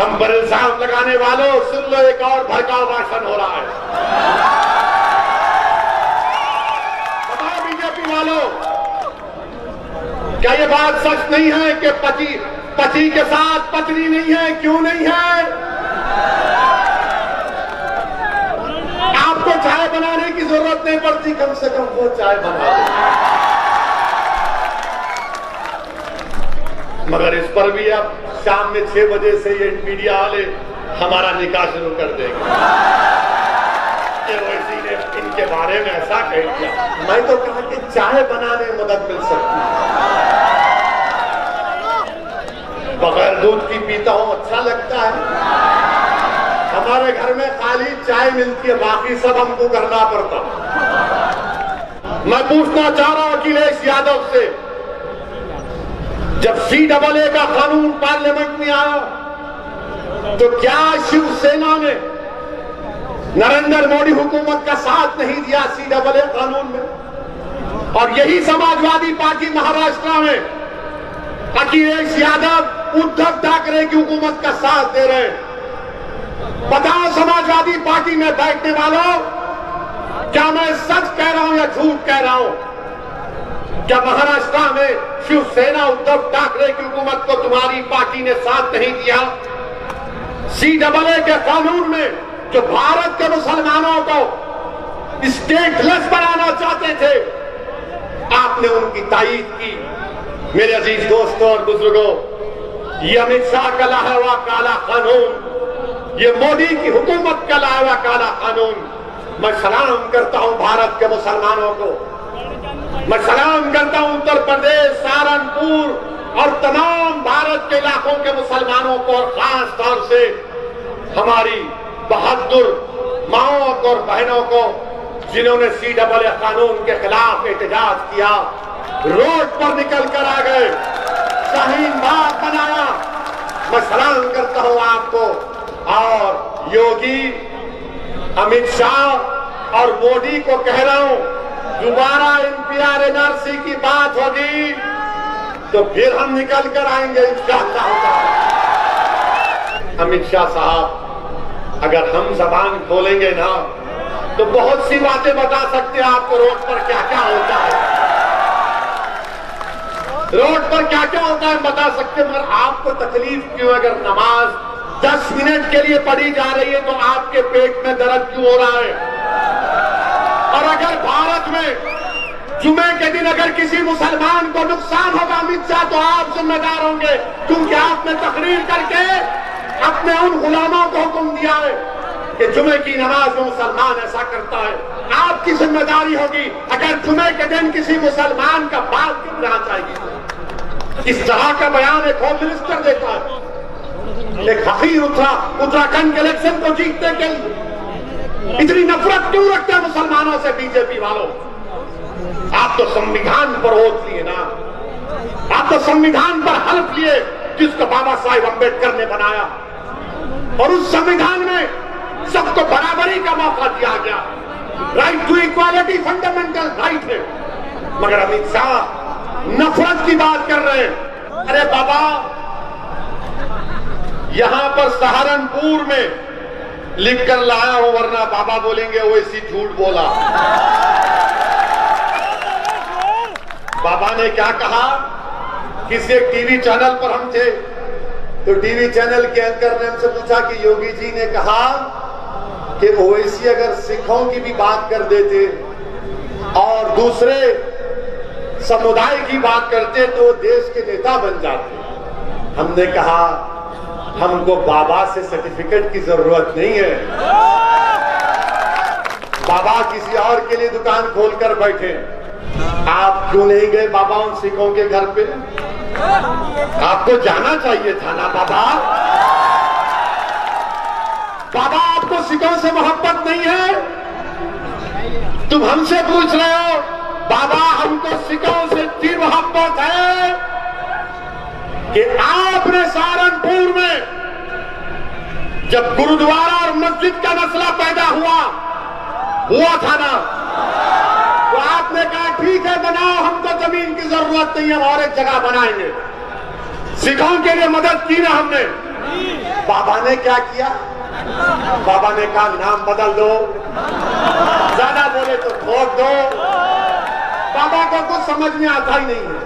हम पर इल्जाम लगाने वालों, सुन लो, एक और भड़काऊ भाषण हो रहा है। बताओ बीजेपी वालों, क्या ये बात सच नहीं है कि पति के साथ पत्नी नहीं है? क्यों नहीं है? आपको चाय बनाने की जरूरत नहीं पड़ती, कम से कम वो चाय बना दे। मगर इस पर भी अब शाम में 6 बजे से ये मीडिया वाले हमारा निकाह शुरू कर देंगे कि ओवैसी ने इनके बारे में ऐसा कह दिया। मैं तो कहा कि चाय बनाने में मदद मिल सकती है। बगैर दूध की पीता हूं, अच्छा लगता है। हमारे घर में खाली चाय मिलती है, बाकी सब हमको करना पड़ता। मैं पूछना चाह रहा हूं अखिलेश यादव से, जब CAA का कानून पार्लियामेंट में आया तो क्या शिवसेना ने नरेंद्र मोदी हुकूमत का साथ नहीं दिया CAA कानून में? और यही समाजवादी पार्टी महाराष्ट्र में अखिलेश यादव उद्धव ठाकरे की हुकूमत का साथ दे रहे हैं। बताओ समाजवादी पार्टी में बैठने वालों, क्या मैं सच कह रहा हूं या झूठ कह रहा हूं? क्या महाराष्ट्र में शिवसेना उद्धव ठाकरे की हुकूमत को तुम्हारी पार्टी ने साथ नहीं दिया? CAA के कानून में जो भारत के मुसलमानों को स्टेटलेस बनाना चाहते थे, आपने उनकी तायीद की। मेरे अजीज दोस्तों और बुजुर्गों, ये अमित शाह का लाया हुआ काला कानून, ये मोदी की हुकूमत का लाया हुआ काला कानून, मैं सलाम करता हूं भारत के मुसलमानों को। मैं सलाम करता हूं उत्तर प्रदेश, सहारनपुर और तमाम भारत के इलाकों के मुसलमानों को, और खास तौर से हमारी बहादुर माओं और बहनों को जिन्होंने CAA कानून के खिलाफ एहतजाज किया, रोड पर निकल कर आ गए, शाहीन बाग बनाया। मैं सलाम करता हूं आपको। और योगी, अमित शाह और मोदी को कह रहा हूं, दोबारा NPR NRC की बात होगी तो फिर हम निकल कर आएंगे इंशाअल्लाह। अमित शाह साहब, अगर हम जबान खोलेंगे ना तो बहुत सी बातें बता सकते हैं आपको, रोड पर क्या क्या होता है, रोड पर क्या क्या होता है बता सकते हैं। मगर आपको तकलीफ क्यों? अगर नमाज 10 मिनट के लिए पढ़ी जा रही है तो आपके पेट में दर्द क्यों हो रहा है? और अगर भारत में जुमे के दिन अगर किसी मुसलमान को नुकसान होगा अमित शाह, तो आप जिम्मेदार होंगे, क्योंकि आपने तकरीर करके अपने उन गुलामों को हुक्म दिया है कि जुमे की नमाज में मुसलमान ऐसा करता है। आपकी जिम्मेदारी होगी, अगर जुमे के दिन किसी मुसलमान का बाल गिरना चाहिए। इस तरह का बयान एक होम मिनिस्टर देता है। एक फकीर उत्तराखंड के इलेक्शन को जीतने के लिए इतनी नफरत क्यों रखते हैं मुसलमानों से बीजेपी वालों? आप तो संविधान पर वोट लिए ना, आप तो संविधान पर हल्फ लिए जिसको बाबा साहेब अम्बेडकर ने बनाया, और उस संविधान में सबको बराबरी का मौका दिया गया। Right to equality fundamental right है। मगर अमित शाह नफरत की बात कर रहे हैं। अरे बाबा, यहां पर सहारनपुर में लिख कर लाया हूं, वरना बाबा बोलेंगे ओवैसी झूठ बोला। बाबा ने क्या कहा? किसी एक टीवी चैनल पर हम थे, तो टीवी चैनल के एंकर ने हमसे पूछा कि योगी जी ने कहा कि ओवैसी अगर सिखों की भी बात कर देते और दूसरे समुदाय की बात करते तो वो देश के नेता बन जाते। हमने कहा हमको बाबा से सर्टिफिकेट की जरूरत नहीं है, बाबा किसी और के लिए दुकान खोलकर बैठे। आप क्यों नहीं गए बाबा उन सिखों के घर पे? आपको जाना चाहिए था ना बाबा। बाबा, आपको सिखों से मोहब्बत नहीं है? तुम हमसे पूछ रहे हो? बाबा, हमको सिखों से इतनी मोहब्बत है कि आपने सहारनपुर में जब गुरुद्वारा और मस्जिद का मसला पैदा हुआ था ना, तो आपने कहा ठीक है बनाओ, हमको जमीन की जरूरत नहीं है, और एक जगह बनाएंगे। सिखों के लिए मदद की ना हमने। बाबा ने क्या किया? बाबा ने कहा नाम बदल दो, ज्यादा बोले तो ठोक दो। बाबा को कुछ समझ में आता ही नहीं है,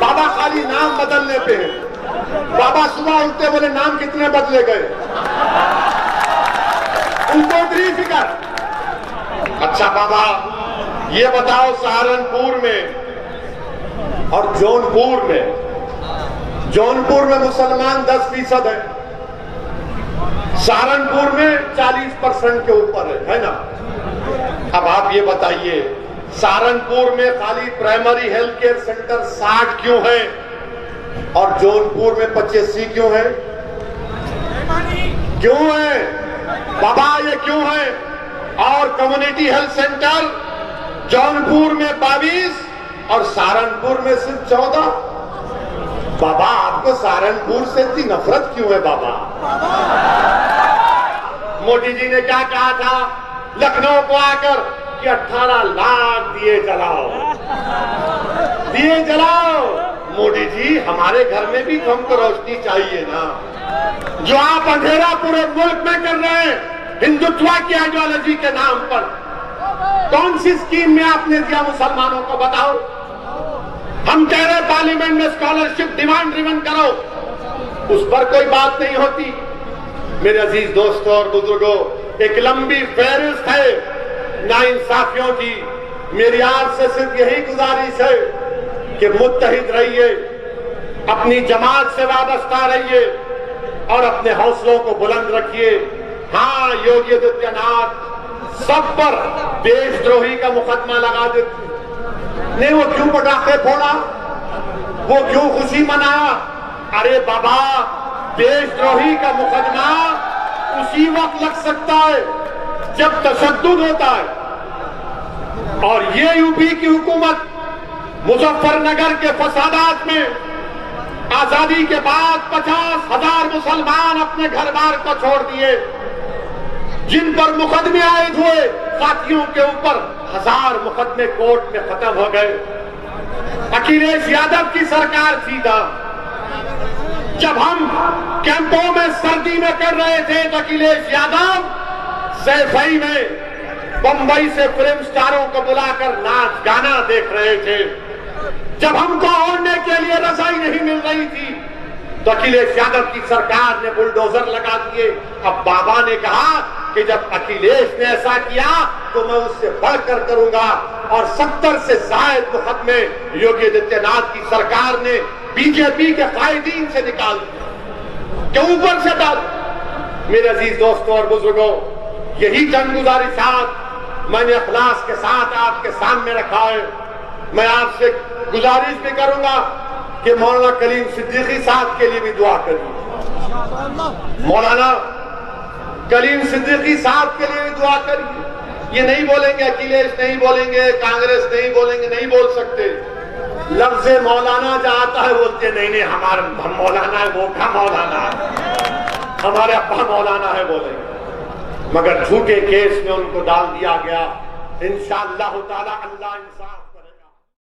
बाबा खाली नाम बदलने पे है। बाबा सुबह उठते बोले नाम कितने बदले गए, उनको इतनी फिक्र। अच्छा बाबा ये बताओ सहारनपुर में और जौनपुर में मुसलमान 10% है, सहारनपुर में 40% के ऊपर है ना। अब आप ये बताइए सहारनपुर में खाली प्राइमरी हेल्थ केयर सेंटर 60 क्यों है और जौनपुर में 85 क्यों है? क्यों है बाबा, ये क्यों है? और कम्युनिटी हेल्थ सेंटर जौनपुर में 22 और सहारनपुर में सिर्फ 14। बाबा आपको सहारनपुर से इतनी नफरत क्यों है बाबा? मोदी जी ने क्या कहा था लखनऊ को आकर कि 18 लाख दिए जलाओ। मोदी जी हमारे घर में भी तो हमको रोशनी चाहिए ना। जो आप अंधेरा पूरे मुल्क में कर रहे हैं हिंदुत्व की आइडियोलॉजी के नाम पर, कौन सी स्कीम में आपने दिया मुसलमानों को बताओ? हम कह रहे पार्लियामेंट में स्कॉलरशिप डिमांड ड्रिवन करो, उस पर कोई बात नहीं होती। मेरे अजीज दोस्तों और बुजुर्गों, एक लंबी फहरिस्त है नाइंसाफियों की। मेरी आपसे सिर्फ यही गुजारिश है कि मुत्तहिद रहिए, अपनी जमात से वाबस्ता रहिए और अपने हौसलों को बुलंद रखिए। हाँ, योगी आदित्यनाथ सब पर देशद्रोही का मुकदमा लगा देते नहीं, वो क्यों पटाखे फोड़ा, वो क्यों खुशी मनाया? अरे बाबा देशद्रोही का मुकदमा उसी वक्त लग सकता है जब तशद्दुद होता है। और ये यूपी की हुकूमत मुजफ्फरनगर के फसादात में आजादी के बाद 50,000 मुसलमान अपने घर बार को छोड़ दिए, जिन पर मुकदमे आयद हुए साथियों के ऊपर 1000 मुकदमे कोर्ट में खत्म हो गए। अखिलेश यादव की सरकार थी जब हम कैंपों में सर्दी में कर रहे थे तो अखिलेश यादव सैफई में बंबई से फिल्म स्टारों को बुलाकर नाच गाना देख रहे थे। जब हमको ओढ़ने के लिए रजाई नहीं मिल रही थी तो अखिलेश यादव की सरकार ने बुलडोजर लगा दिए। अब बाबा ने कहा कि जब अखिलेश ने ऐसा किया तो मैं उससे बढ़कर करूंगा, और 70 से ज्यादा मुकदमे योगी आदित्यनाथ की सरकार ने बीजेपी के कायदीन से निकाल दिए, के ऊपर से डाल। मेरे अजीज दोस्तों और बुजुर्गों, यही जनगुजारिशात मैंने इखलास के साथ आपके सामने रखा है। मैं आपसे गुजारिश भी करूंगा कि मौलाना कलीम सिद्दीकी साहब के लिए भी दुआ करिए, मौलाना कलीम सिद्दीकी साहब के लिए भी दुआ करिए। ये नहीं बोलेंगे अखिलेश, नहीं बोलेंगे कांग्रेस, नहीं बोलेंगे, नहीं बोल सकते। लफ्ज मौलाना जहाँ आता है बोलते नहीं नहीं हमारा हम मौलाना है, वो का मौलाना है, हमारे अब्बा मौलाना है बोलेंगे, मगर झूठे केस में उनको डाल दिया गया। इंशाअल्लाह ताला अल्लाह इंसाफ